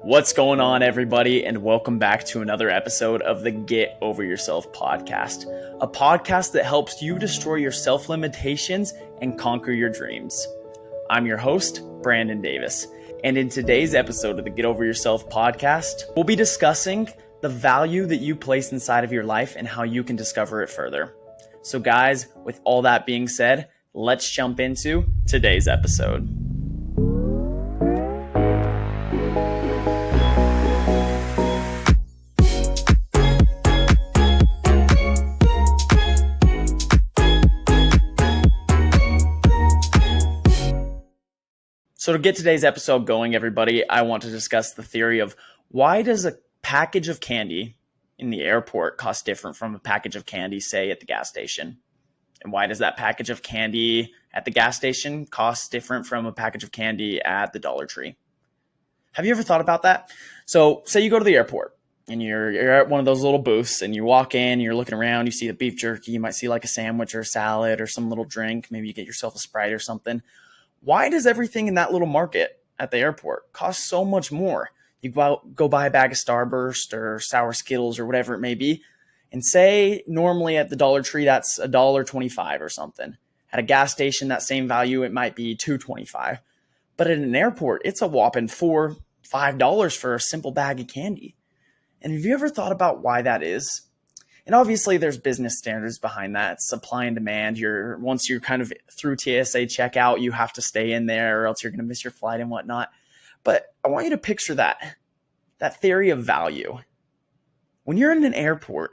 What's going on, everybody, and welcome back to another episode of the Get Over Yourself podcast, a podcast that helps you destroy your self-limitations and conquer your dreams. I'm your host, Brandon Davis, and in today's episode of the Get Over Yourself podcast, we'll be discussing the value that you place inside of your life and how you can discover it further. So guys, with all that being said, let's jump into today's episode. So to get today's episode going, everybody, I want to discuss the theory of why does a package of candy in the airport cost different from a package of candy, say, at the gas station? And why does that package of candy at the gas station cost different from a package of candy at the Dollar Tree? Have you ever thought about that? So say you go to the airport and you're at one of those little booths and you walk in, you're looking around, you see the beef jerky, you might see like a sandwich or a salad or some little drink. Maybe you get yourself a Sprite or something. Why does everything in that little market at the airport cost so much more? You go buy a bag of Starburst or sour Skittles or whatever it may be, and say normally at the Dollar Tree that's $1.25 or something. At a gas station, that same value, it might be $2.25. But at an airport, it's a whopping $4, $5 for a simple bag of candy. And have you ever thought about why that is? And obviously there's business standards behind that. It's supply and demand. Once you're kind of through TSA checkout, you have to stay in there or else you're going to miss your flight and whatnot. But I want you to picture that theory of value. When you're in an airport,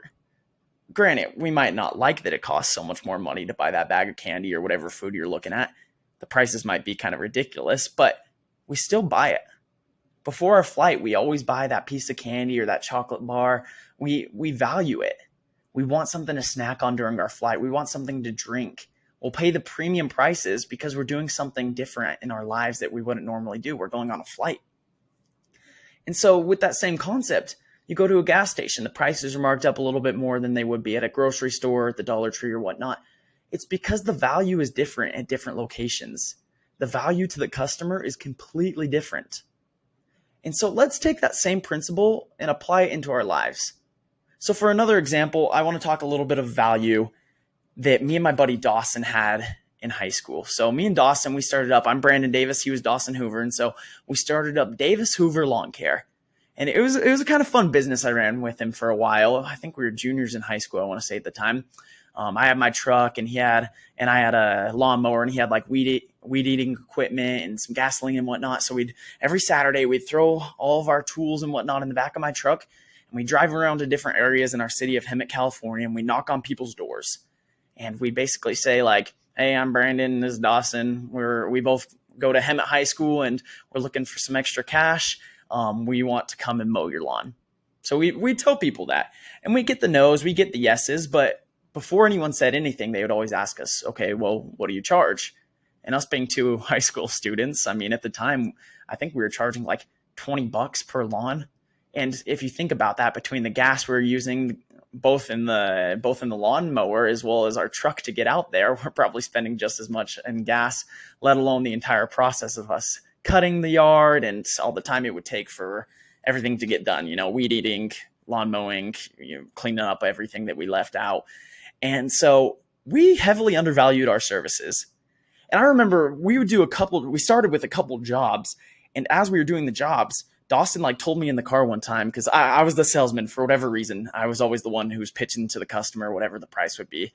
granted, we might not like that it costs so much more money to buy that bag of candy or whatever food you're looking at. The prices might be kind of ridiculous, but we still buy it. Before our flight, we always buy that piece of candy or that chocolate bar. We value it. We want something to snack on during our flight. We want something to drink. We'll pay the premium prices because we're doing something different in our lives that we wouldn't normally do. We're going on a flight. And so with that same concept, you go to a gas station, the prices are marked up a little bit more than they would be at a grocery store, at the Dollar Tree or whatnot. It's because the value is different at different locations. The value to the customer is completely different. And so let's take that same principle and apply it into our lives. So for another example, I want to talk a little bit of value that me and my buddy Dawson had in high school. So me and Dawson, we started up, I'm Brandon Davis, he was Dawson Hoover. And so we started up Davis Hoover Lawn Care. And it was a kind of fun business I ran with him for a while. I think we were juniors in high school, I want to say at the time. I had my truck and I had a lawnmower and he had like weed eating equipment and some gasoline and whatnot. So every Saturday we'd throw all of our tools and whatnot in the back of my truck. And we drive around to different areas in our city of Hemet, California, and we knock on people's doors. And we basically say like, hey, I'm Brandon, this is Dawson. We both go to Hemet High School and we're looking for some extra cash. We want to come and mow your lawn. So we tell people that. And we get the no's, we get the yeses, but before anyone said anything, they would always ask us, okay, well, what do you charge? And us being two high school students, I mean, at the time, I think we were charging like $20 per lawn. And if you think about that, between the gas we're using both in the lawnmower as well as our truck to get out there, we're probably spending just as much in gas, let alone the entire process of us cutting the yard and all the time it would take for everything to get done, weed eating, lawn mowing, cleaning up everything that we left out. And so we heavily undervalued our services. And I remember we started with a couple jobs. And as we were doing the jobs, Dawson told me in the car one time, because I was the salesman for whatever reason. I was always the one who was pitching to the customer, whatever the price would be.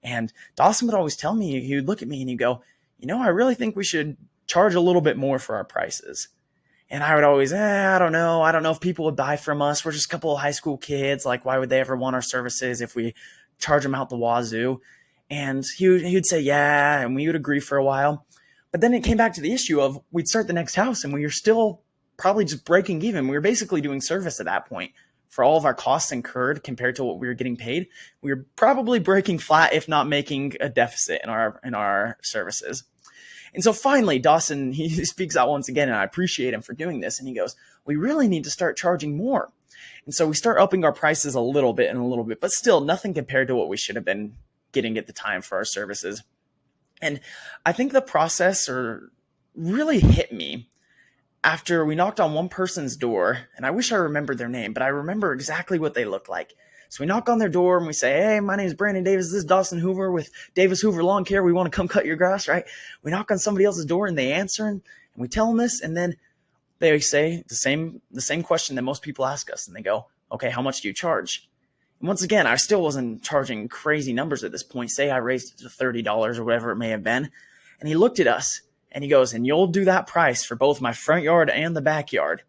And Dawson would always tell me, he would look at me and he'd go, I really think we should charge a little bit more for our prices. And I would always, I don't know. I don't know if people would buy from us. We're just a couple of high school kids. Why would they ever want our services if we charge them out the wazoo? And he'd say, yeah. And we would agree for a while. But then it came back to the issue of we'd start the next house and we were still probably just breaking even. We were basically doing service at that point for all of our costs incurred compared to what we were getting paid. We were probably breaking flat, if not making a deficit in our services. And so finally, Dawson, he speaks out once again, and I appreciate him for doing this. And he goes, we really need to start charging more. And so we start upping our prices a little bit, but still nothing compared to what we should have been getting at the time for our services. And I think the process really hit me after we knocked on one person's door, and I wish I remembered their name, but I remember exactly what they looked like. So we knock on their door and we say, "Hey, my name is Brandon Davis. This is Dawson Hoover with Davis Hoover Lawn Care. We want to come cut your grass," right? We knock on somebody else's door and they answer, and we tell them this, and then they say the same question that most people ask us, and they go, "Okay, how much do you charge?" And once again, I still wasn't charging crazy numbers at this point. Say I raised it to $30 or whatever it may have been. And he looked at us and he goes, "And you'll do that price for both my front yard and the backyard?"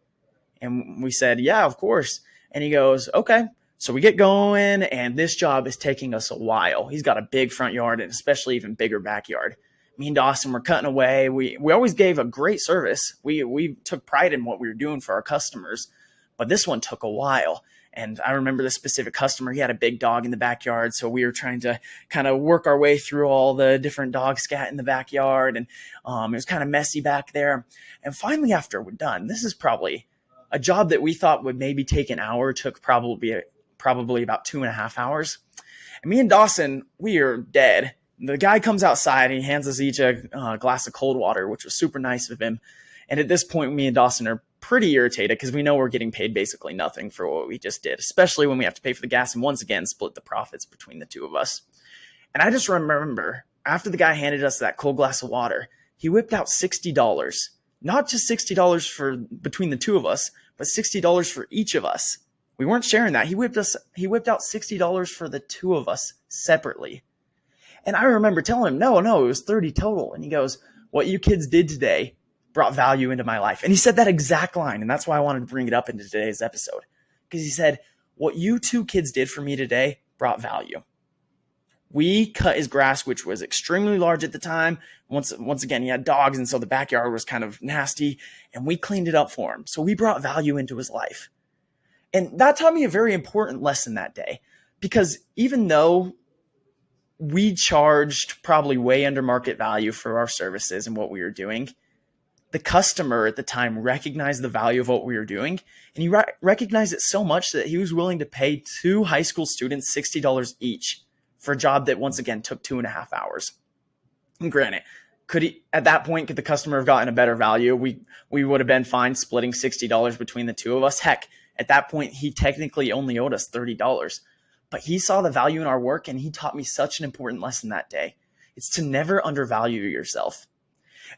And we said, "Yeah, of course." And he goes, "Okay." So we get going, and this job is taking us a while. He's got a big front yard and especially even bigger backyard. Me and Dawson were cutting away. We always gave a great service. We took pride in what we were doing for our customers, but this one took a while. And I remember this specific customer, he had a big dog in the backyard. So we were trying to kind of work our way through all the different dog scat in the backyard. And it was kind of messy back there. And finally, after we're done, this is probably a job that we thought would maybe take an hour, took probably about 2.5 hours. And me and Dawson, we are dead. The guy comes outside and he hands us each a glass of cold water, which was super nice of him. And at this point, me and Dawson are pretty irritated because we know we're getting paid basically nothing for what we just did, especially when we have to pay for the gas and once again split the profits between the two of us. And I just remember after the guy handed us that cold glass of water, he whipped out $60. Not just $60 for between the two of us, but $60 for each of us. We weren't sharing that. He whipped out $60 for the two of us separately. And I remember telling him, no, it was 30 total. And he goes, "What you kids did today brought value into my life." And he said that exact line. And that's why I wanted to bring it up into today's episode. Because he said, "What you two kids did for me today brought value." We cut his grass, which was extremely large at the time. Once again, he had dogs, and so the backyard was kind of nasty. And we cleaned it up for him. So we brought value into his life. And that taught me a very important lesson that day. Because even though we charged probably way under market value for our services and what we were doing, the customer at the time recognized the value of what we were doing. And he recognized it so much that he was willing to pay two high school students $60 each for a job that once again took 2.5 hours. And granted, at that point, could the customer have gotten a better value? We would have been fine splitting $60 between the two of us. Heck, at that point, he technically only owed us $30. But he saw the value in our work, and he taught me such an important lesson that day. It's to never undervalue yourself.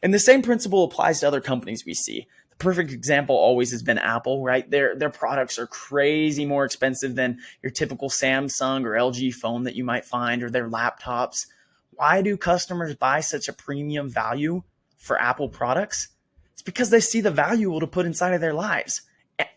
And the same principle applies to other companies we see. The perfect example always has been Apple, right? Their products are crazy more expensive than your typical Samsung or LG phone that you might find, or their laptops. Why do customers buy such a premium value for Apple products? It's because they see the value to put inside of their lives.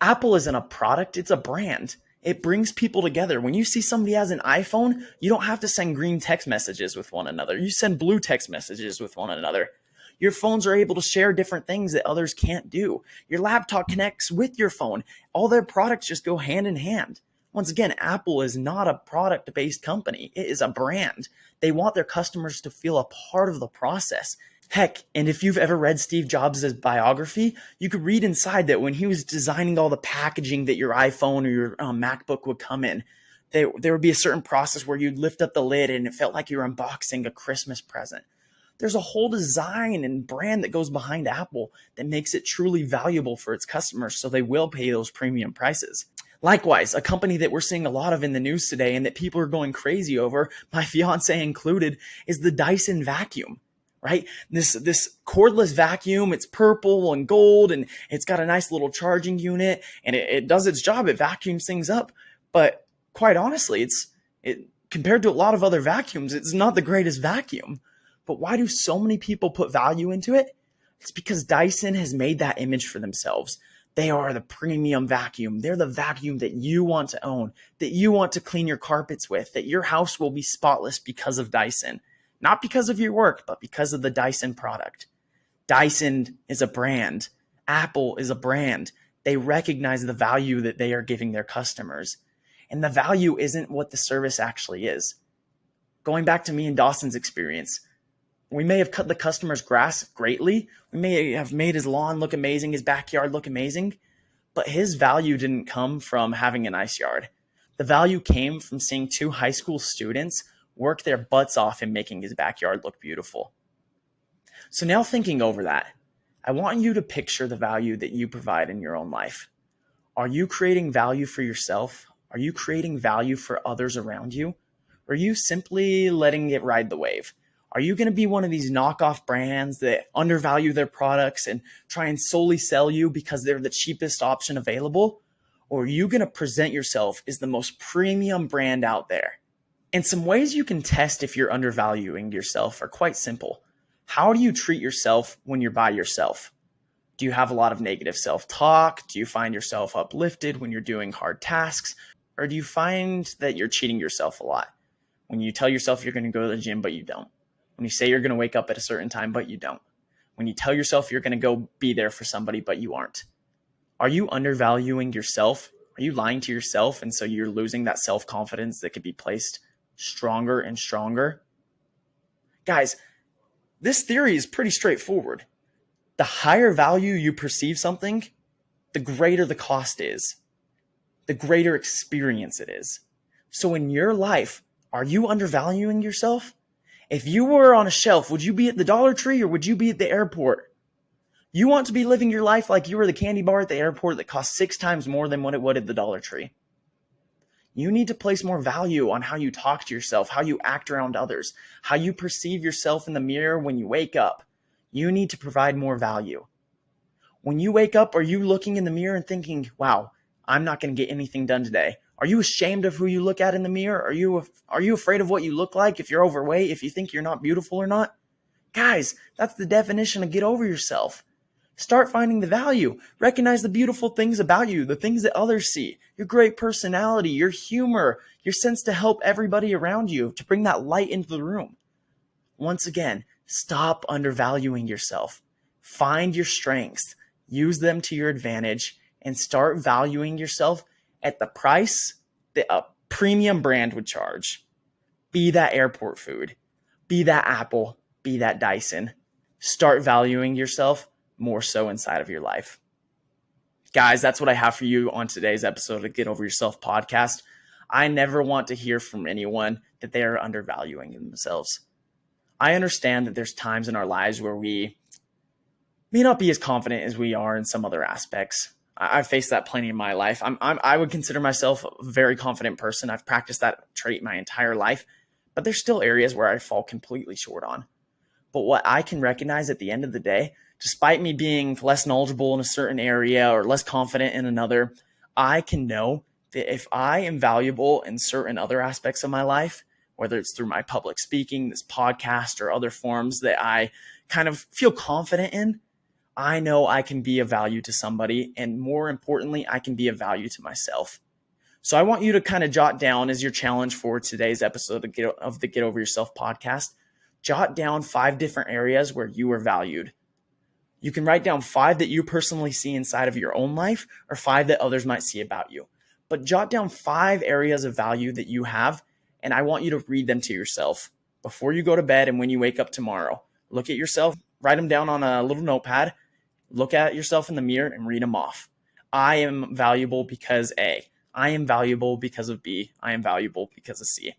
Apple isn't a product, it's a brand. It brings people together. When you see somebody has an iPhone, you don't have to send green text messages with one another. You send blue text messages with one another. Your phones are able to share different things that others can't do. Your laptop connects with your phone. All their products just go hand in hand. Once again, Apple is not a product-based company. It is a brand. They want their customers to feel a part of the process. Heck, and if you've ever read Steve Jobs' biography, you could read inside that when he was designing all the packaging that your iPhone or your MacBook would come in, there would be a certain process where you'd lift up the lid and it felt like you were unboxing a Christmas present. There's a whole design and brand that goes behind Apple that makes it truly valuable for its customers, so they will pay those premium prices. Likewise, a company that we're seeing a lot of in the news today and that people are going crazy over, my fiance included, is the Dyson vacuum. Right? This cordless vacuum, it's purple and gold, and it's got a nice little charging unit, and it does its job. It vacuums things up. But quite honestly, compared to a lot of other vacuums, it's not the greatest vacuum. But why do so many people put value into it? It's because Dyson has made that image for themselves. They are the premium vacuum. They're the vacuum that you want to own, that you want to clean your carpets with, that your house will be spotless because of Dyson. Not because of your work, but because of the Dyson product. Dyson is a brand. Apple is a brand. They recognize the value that they are giving their customers. And the value isn't what the service actually is. Going back to me and Dawson's experience, we may have cut the customer's grass greatly. We may have made his lawn look amazing, his backyard look amazing. But his value didn't come from having a nice yard. The value came from seeing two high school students work their butts off in making his backyard look beautiful. So now thinking over that, I want you to picture the value that you provide in your own life. Are you creating value for yourself? Are you creating value for others around you? Or are you simply letting it ride the wave? Are you going to be one of these knockoff brands that undervalue their products and try and solely sell you because they're the cheapest option available? Or are you going to present yourself as the most premium brand out there? And some ways you can test if you're undervaluing yourself are quite simple. How do you treat yourself when you're by yourself? Do you have a lot of negative self-talk? Do you find yourself uplifted when you're doing hard tasks? Or do you find that you're cheating yourself a lot? When you tell yourself you're going to go to the gym, but you don't. When you say you're going to wake up at a certain time, but you don't. When you tell yourself you're going to go be there for somebody, but you aren't. Are you undervaluing yourself? Are you lying to yourself? And so you're losing that self-confidence that could be placed stronger and stronger? Guys, this theory is pretty straightforward. The higher value you perceive something, the greater the cost is, the greater experience it is. So in your life, are you undervaluing yourself? If you were on a shelf, would you be at the Dollar Tree or would you be at the airport? You want to be living your life like you were the candy bar at the airport that costs 6 times more than what it would at the Dollar Tree. You need to place more value on how you talk to yourself, how you act around others, how you perceive yourself in the mirror when you wake up. You need to provide more value. When you wake up, are you looking in the mirror and thinking, wow, I'm not going to get anything done today? Are you ashamed of who you look at in the mirror? Are you afraid of what you look like, if you're overweight, if you think you're not beautiful or not? Guys, that's the definition of get over yourself. Start finding the value. Recognize the beautiful things about you, the things that others see, your great personality, your humor, your sense to help everybody around you, to bring that light into the room. Once again, stop undervaluing yourself. Find your strengths, use them to your advantage, and start valuing yourself at the price that a premium brand would charge. Be that airport food, be that Apple, be that Dyson. Start valuing yourself more so inside of your life. Guys, that's what I have for you on today's episode of Get Over Yourself podcast. I never want to hear from anyone that they are undervaluing themselves. I understand that there's times in our lives where we may not be as confident as we are in some other aspects. I've faced that plenty in my life. I would consider myself a very confident person. I've practiced that trait my entire life, but there's still areas where I fall completely short on. But what I can recognize at the end of the day, despite me being less knowledgeable in a certain area or less confident in another, I can know that if I am valuable in certain other aspects of my life, whether it's through my public speaking, this podcast, or other forms that I kind of feel confident in, I know I can be of value to somebody. And more importantly, I can be of value to myself. So I want you to kind of jot down as your challenge for today's episode of the Get Over Yourself podcast. Jot down 5 different areas where you are valued. You can write down 5 that you personally see inside of your own life or 5 that others might see about you. But jot down 5 areas of value that you have, and I want you to read them to yourself before you go to bed and when you wake up tomorrow. Look at yourself, write them down on a little notepad, look at yourself in the mirror and read them off. I am valuable because A. I am valuable because of B. I am valuable because of C.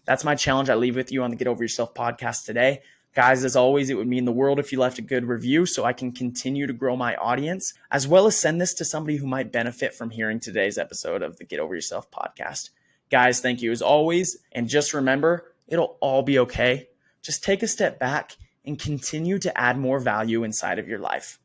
That's my challenge I leave with you on the Get Over Yourself podcast today. Guys, as always, it would mean the world if you left a good review so I can continue to grow my audience, as well as send this to somebody who might benefit from hearing today's episode of the Get Over Yourself podcast. Guys, thank you as always. And just remember, it'll all be okay. Just take a step back and continue to add more value inside of your life.